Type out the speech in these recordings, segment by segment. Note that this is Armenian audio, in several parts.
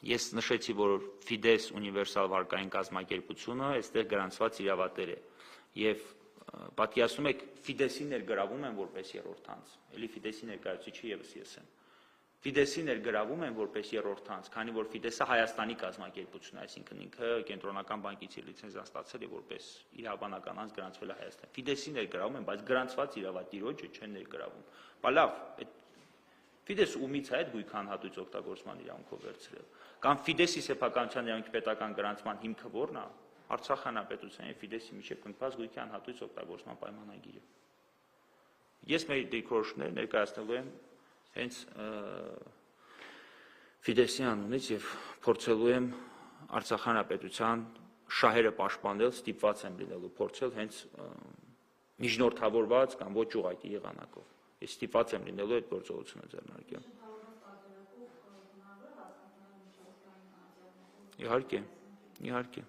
Ես նշեցի, որ Ֆիդես ունիվերսալ վարկային կազմակերպությունը այստեղ գրանցված իրավատեր է եւ պատկերացնում եք Ֆիդեսի ներգրավում են որպես երրորդ անձ, էլի Ֆիդեսի ներկայացուցիչը եւս ես եմ։ Ֆիդեսի ներգրավում են որպես երրորդ անձ, քանի որ Ֆիդեսը Հայաստանի կազմակերպություն է, այսինքն ինքը կենտրոնական բանկից իր լիցենզիան ստացել է որպես իրավաբանական անձ գրանցվել է Հայաստան։ Ֆիդեսի ներգրավում են, բայց գրանցված իրավատիրոջը չեն ներգրավում։ Բա լավ, Ֆիդեսը ումից է այդ գույքը անհատույց օգտագործման իրավունքով վերցրել։ Կամ Ֆիդեսի սեփականության իրավունքի պետական գրանցման հիմքը ո՞րն է։ Արցախ հանրապետության եւ Ֆիդեսի միջեւ կնքված գույքի անհատույց օգտագործման պայմանագիրը։ Ես մեր դիրքորոշումները ներկայացնելու եմ հենց Ֆիդեսի անունից եւ փորձելու եմ Արցախ հանրապետության շահերը պաշտպանել, ստիպված եմ լինելու փորձել հենց միջնորդավորված կամ ոչ ուղղակի եղանակով։ Ես ստիպված եմ լինելու այդ գործողությունը ձեռնարկել։ Իհարկե, իհարկե։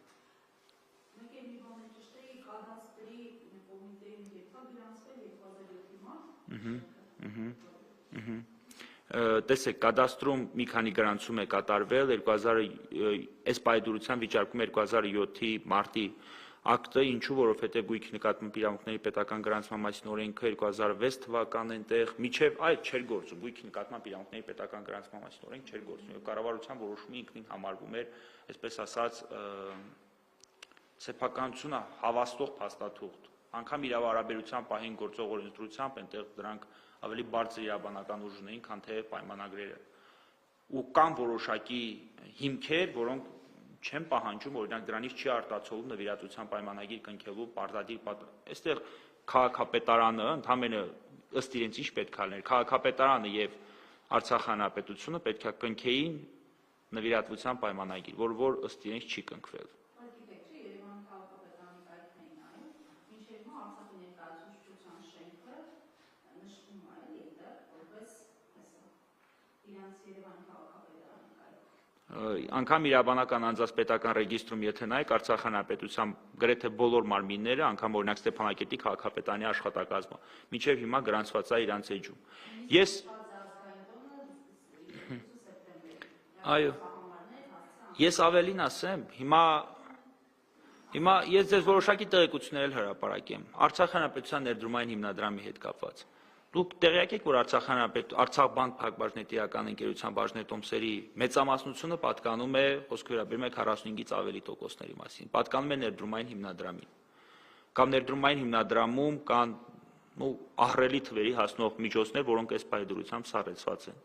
Տեսեք, կադաստրում մի քանի գրանցում է կատարվել, այս պայդուրության վիճարկում 2007-ի մարտի ակտը, ինչու, որովհետև գույքի նկատմամբ իրավունքների պետական գրանցման մասին օրենքը 2006 թվականն այնտեղ, միջև այդ չէր գործում, գույքի նկատմամբ իրավունքների պետական գրանցման մասին օրենք չէր գործում, եւ կառավարության որոշումի ինքնին համարվում էր, այսպես ասած, սեփականությունը հավաստող փաստաթուղթ, անգամ իրավարաբերության պահին գործող օրենսդրությամբ այնտեղ դրանք ավելի բարձր իրավաբանական ուժ ունեին, քան թե պայմանագրերը։ Ու կան որոշակի հիմքեր, որոնք չեն պահանջում, օրինակ դրանից չի արտացոլում նվիրատվության պայմանագիր կնքելու պարտադիր այստեղ քաղաքապետարանը ընդհանրապես ըստ իրենց ինչ պետք է լիներ, քաղաքապետարանը եւ Արցախ հանրապետությունը պետք է կնքեին նվիրատվության պայմանագիր, որ ըստ իրենց չի կնքվել։ Անգամ իրավաբանական անձանց պետական ռեգիստրում, եթե նայեք Արցախ հանրապետության գրեթե բոլոր մարմինները, անգամ օրինակ Ստեփանակերտի քաղաքապետարանի աշխատակազմը, մինչև հիմա գրանցված է իրանց էջում։ Այո, ես ավելին ասեմ, հիմա ես ձեզ որոշակի տեղեկություններ էլ հրապարակեմ Արցախ հանրապետության ներդրումային հիմնադրամի հետ կապված։ Դուք տեղյակ եք, որ Արցախ բանկ փակbaşնետիրական ընկերության բաժնետոմսերի մեծամասնությունը պատկանում է, խոսքը վերաբերում է 45-ից ավելի տոկոսների մասին, պատկանում է ներդրումային հիմնադրամին։ Կամ ներդրումային հիմնադրամում կան ահռելի թվերի հասնող միջոցներ, որոնք այս պայդրությամբ սառեցված են։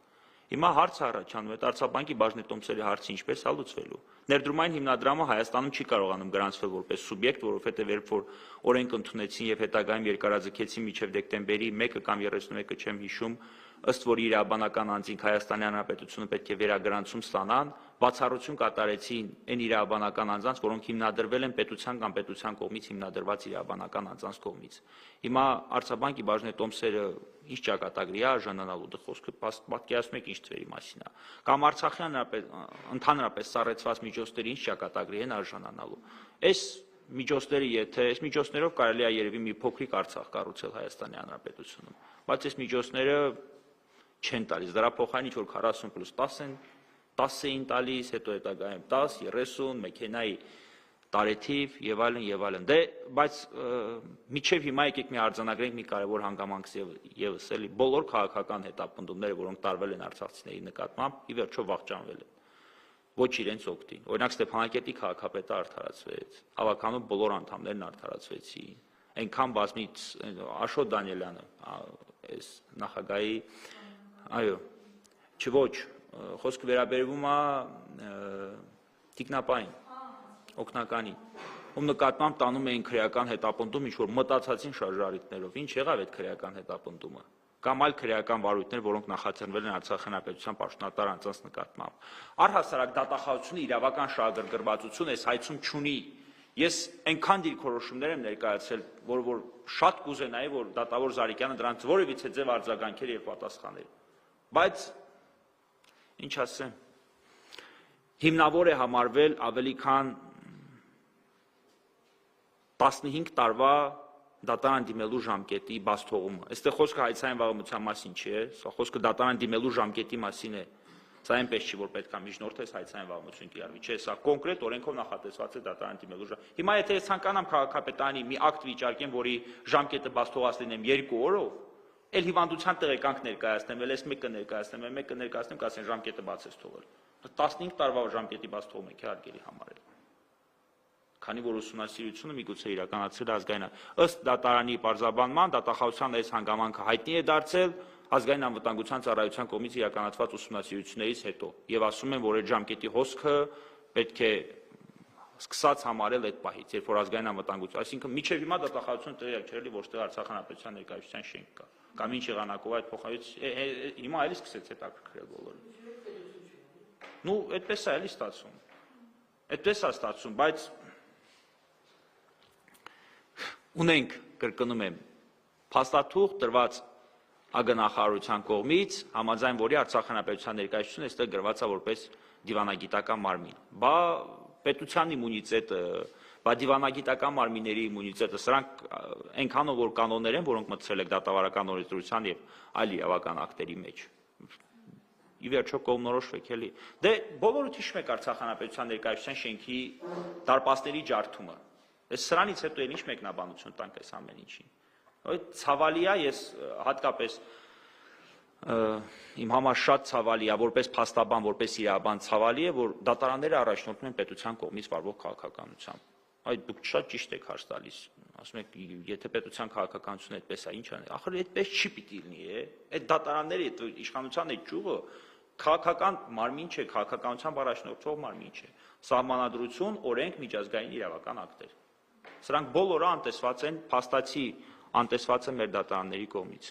Հիմա հարցը առաջանում է Արցախբանկի բաժնետոմսերի հարցը ինչպես է լուծվելու։ Ներդրումային հիմնադրամը Հայաստանում չի կարողանում գրանցվել որպես սուբյեկտ, որովհետև երբ որ օրենք ընդունեցին եւ հետագայում երկարաձգեցին մինչեւ դեկտեմբերի 1-ը կամ 31-ը չեմ հիշում, ըստ որի իրավաբանական անձինք Հայաստանի Հանրապետությունը պետք է վերագրանցում ստանան, բացառություն կատարեցին այն իրավաբանական անձանց, որոնք հիմնադրվել են պետության կամ պետության կողմից հիմնադրված իրավաբանական անձանց կողմից։ Հիմա Արցախբանկի բաժնետոմսերը ինչ ճակատագրի է արժանանալու, դա խոսքը պատկերացնում եք ինչ թվերի մասին է։ Կամ Արցախի ընդհանրապես սառեցված միջոցների ինչ ճակատագրի են արժանանալու։ Այս միջոցները, եթե այս միջոցներով կարելի է երևի մի փոքրիկ Արցախ կառուցել Հայաստանի Հանրապետությունում, բայց այս միջոցները չեն տալիս, դրա փոխարեն ինչ որ 40+10 են, 10 էին տալիս, հետո հետագայում 10, 30, մեքենայի տարեթիվ եւ այլն, Դե, բայց միջև հիմա եկեք մի արձանագրենք մի կարևոր հանգամանք եւս էլի, բոլոր քաղաքական հետապնդումները, որոնք տարվել են արցախցիների նկատմամբ, ի վերջո վախճանվել են։ Ոչ իրենց օգտին։ Օրինակ Ստեփանակերտի քաղաքապետը արդարացվեց, հավաքանու բոլոր անդամներն արդարացվեցին։ Այնքան բազմից Աշոտ Դանիելյանը, այս նախագահի, այո, ոչ, խոսքը վերաբերվում է տիկնապային, օգնականին, ում նկատմամբ տանում էին քրեական հետապնդում ինչ-որ մտածածին շարժարիտներով, ինչ եղավ այդ քրեական հետապնդումը, կամ այլ քրեական վարույթներ, որոնք նախաձեռնվել են Արցախ հանրապետության պաշտոնատար անձանց նկատմամբ։ Առհասարակ դատախազությունը իրավական շահագրգռվածություն այս հայցում չունի։ Ես այնքան դիրքորոշումներ եմ ներկայացրել, որ շատ կուզենայի, որ դատավոր Զարիկյանը դրանց որևիցե ձև արձագանքեր եւ պատասխաներ։ Բայց ինչ ասեմ, հիմնավոր է համարվել ավելի քան 15 տարվա դատարան դիմելու ժամկետի բաց թողումը։ Այստեղ խոսքը հայցային վաղամության մասին չի, սա խոսքը դատարան դիմելու ժամկետի մասին է։ Սա այնպես չի, որ պետք է միջնորդես հայցային վաղամություն կիրառվի, չէ, սա կոնկրետ օրենքով նախատեսված է դատարան դիմելու ժամկետը։ Հիմա եթե ես ցանկանամ քաղաքապետարանի մի ակտ վիճարկեմ, որի ժամկետը բաց թողած լինեմ 2 օրով, էլ հիվանդության տեղեկանք ներկայացնեմ, էլ այս մեկը ներկայացնեմ, կասեն ժամկետը բաց ես թողել։ 15 տարվա ժամկետի բաց թողում եք հարկերի համարել։ Քանի որ ուսումնասիրությունը միգուցե իրականացել է ազգային ըստ դատարանի պարզաբանման, դատախազության այս հանգամանքը հայտնի է դարձել ազգային անվտանգության ծառայության կողմից իրականացված ուսումնասիրություններից հետո եւ ասում են, որ այդ ժամկետի հոսքը պետք է սկսած համարել այդ պահից, երբ որ ազգային անվտանգություն, այսինքն միջև հիմա դատախազությունը տեղյակ չէ, որ ստեղ Արցախ հանրապետության ներկայացության շենք կա, կամ ինչ եղանակով այդ փոխարինից հիմա էլի սկսեց հետաքրքրել բոլորը։ Ну, այդպես է էլի ստացվում։ Այդպես է ստացվում, բայց ունենք, կրկնում եմ, փաստաթուղթ տրված ԱԳ կողմից, համաձայն որի Արցախ հանրապետության ներկայացությունը այստեղ գրված է որպես դիվանագիտական մարմին։ Բա պետության իմունիտետը, բա դիվանագիտական մարմինների իմունիտետը, սրանք այնքանով որ կանոններ են, որոնք մտցրել եք դատավարական օրենսդրության եւ այլ իրավական ակտերի մեջ։ Ի վերջո կողմնորոշվեք էլի։ Դե բոլորը հիշում եք Արցախ հանրապետության ներկայացության շենքի դարպասների ջարդումը։ Այս սրանից հետո էլ ինչ մեկնաբանություն տանք այս ամեն ինչին։ Ցավալի է, ես հատկապես իմ համար շատ ցավալի է, որպես փաստաբան, որպես իրավաբան ցավալի է, որ դատարանները առաջնորդվում են պետության կողմից վարվող քաղաքականությամբ։ Այդ դուք շատ ճիշտ եք հարց տալիս, ասում եք, եթե պետության քաղաքականությունը այդպես է, ինչ անի։ Ախր այդպես չի պիտի լինի, այդ դատարանները, այդ իշխանության այդ ճյուղը քաղաքական մարմին չէ, քաղաքականությամբ առաջնորդվող մարմին չէ։ Սահմանադրություն, օրենք, միջազգային իրավական ակտեր։ Սրանք բոլորը անտեսված են, փաստացի անտեսված են մեր դատարանների կողմից։